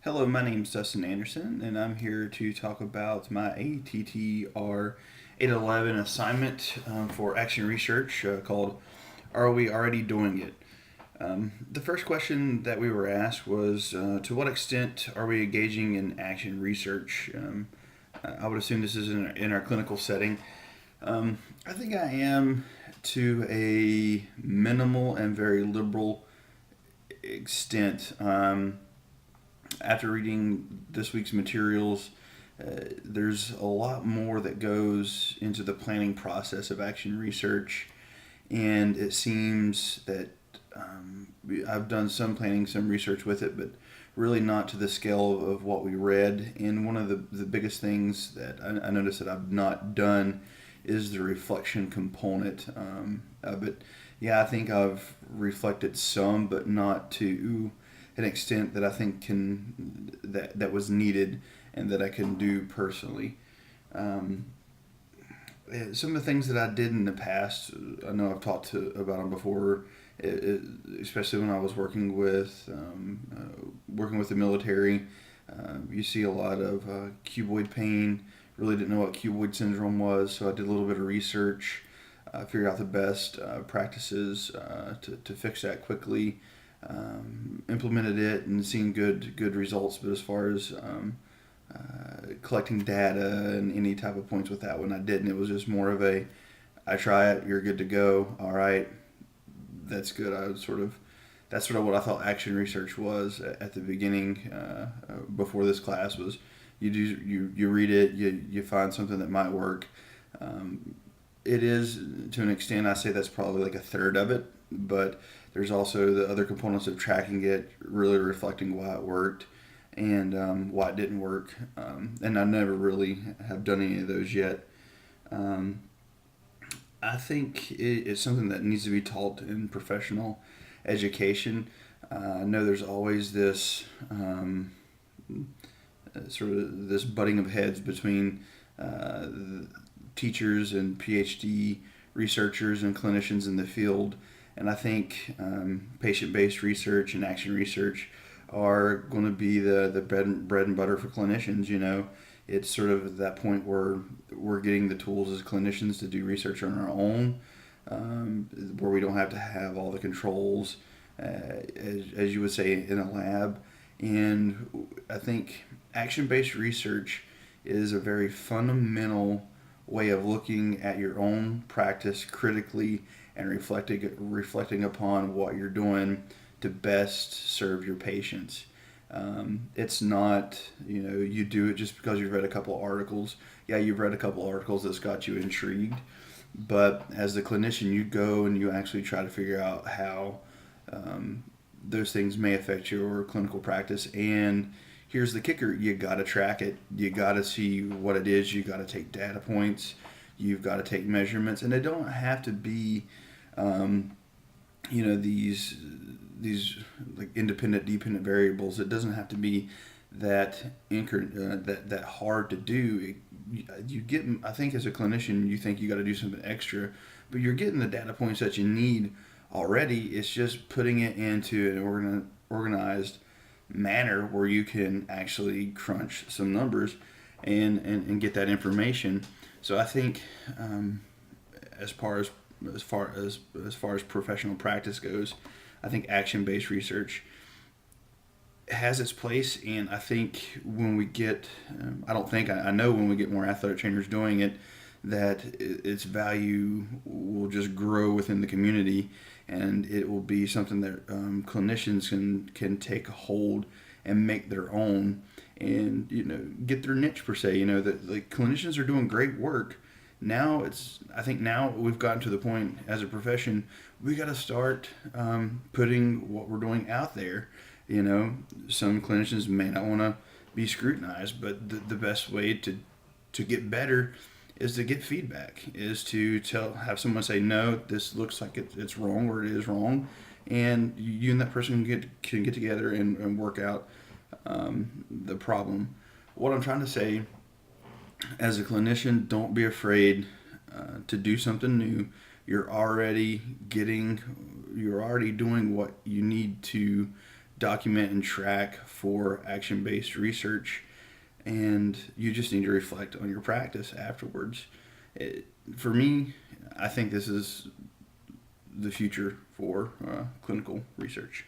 Hello, my name's Dustin Anderson, and I'm here to talk about my ATTR 811 assignment for action research called Are We Already Doing It? The first question that we were asked was to what extent are we engaging in action research? I would assume this is in our clinical setting. I think I am to a minimal and very liberal extent. After reading this week's materials, there's a lot more that goes into the planning process of action research, and it seems that I've done some planning, some research with it, but really not to the scale of what we read. And one of the biggest things that I noticed that I've not done is the reflection component of it. Yeah, I think I've reflected some, but not to an extent that I think that was needed and that I can do personally. Um, some of the things that I did in the past, I know I've about them before, especially when I was working with the military. You see a lot of cuboid pain. Really didn't know what cuboid syndrome was, so I did a little bit of research, figured out the best practices to fix that quickly. Implemented it and seen good results. But as far as collecting data and any type of points with that one, I didn't. It was just more of a, I try it, you're good to go. All right, that's good. That's sort of what I thought action research was at the beginning. Before this class was, you read it, you find something that might work. It is to an extent. I say that's probably like a third of it, but there's also the other components of tracking it, really reflecting why it worked and why it didn't work. And I never really have done any of those yet. Um, I think it's something that needs to be taught in professional education. I know there's always this sort of this butting of heads between teachers and PhD researchers and clinicians in the field. And I think patient-based research and action research are going to be the bread and butter for clinicians. It's sort of that point where we're getting the tools as clinicians to do research on our own, where we don't have to have all the controls, as you would say, in a lab. And I think action-based research is a very fundamental way of looking at your own practice critically and reflecting upon what you're doing to best serve your patients. It's not, you do it just because you've read a couple articles. Yeah, you've read a couple articles that's got you intrigued, but as the clinician, you go and you actually try to figure out how those things may affect your clinical practice. And here's the kicker: you got to track it. You got to see what it is. You got to take data points. You've got to take measurements, and they don't have to be, um, these like independent, dependent variables. It doesn't have to be that hard to do. You get, I think, as a clinician, you think you got to do something extra, but you're getting the data points that you need already. It's just putting it into an organized manner where you can actually crunch some numbers and get that information. So I think as far as as far as professional practice goes, I think action based research has its place. And I think when we get, I don't think I know when we get more athletic trainers doing it, that its value will just grow within the community, and it will be something that clinicians can take a hold and make their own, and get their niche per se. That like clinicians are doing great work. Now I think now we've gotten to the point as a profession, we got to start putting what we're doing out there. Some clinicians may not want to be scrutinized, but the best way to get better is to get feedback, is to have someone say, no, this looks like it's wrong, or it is wrong, and you and that person can get together and work out the problem. What I'm trying to say, as a clinician, don't be afraid to do something new. You're already doing what you need to document and track for action-based research, and you just need to reflect on your practice afterwards. For me, I think this is the future for clinical research.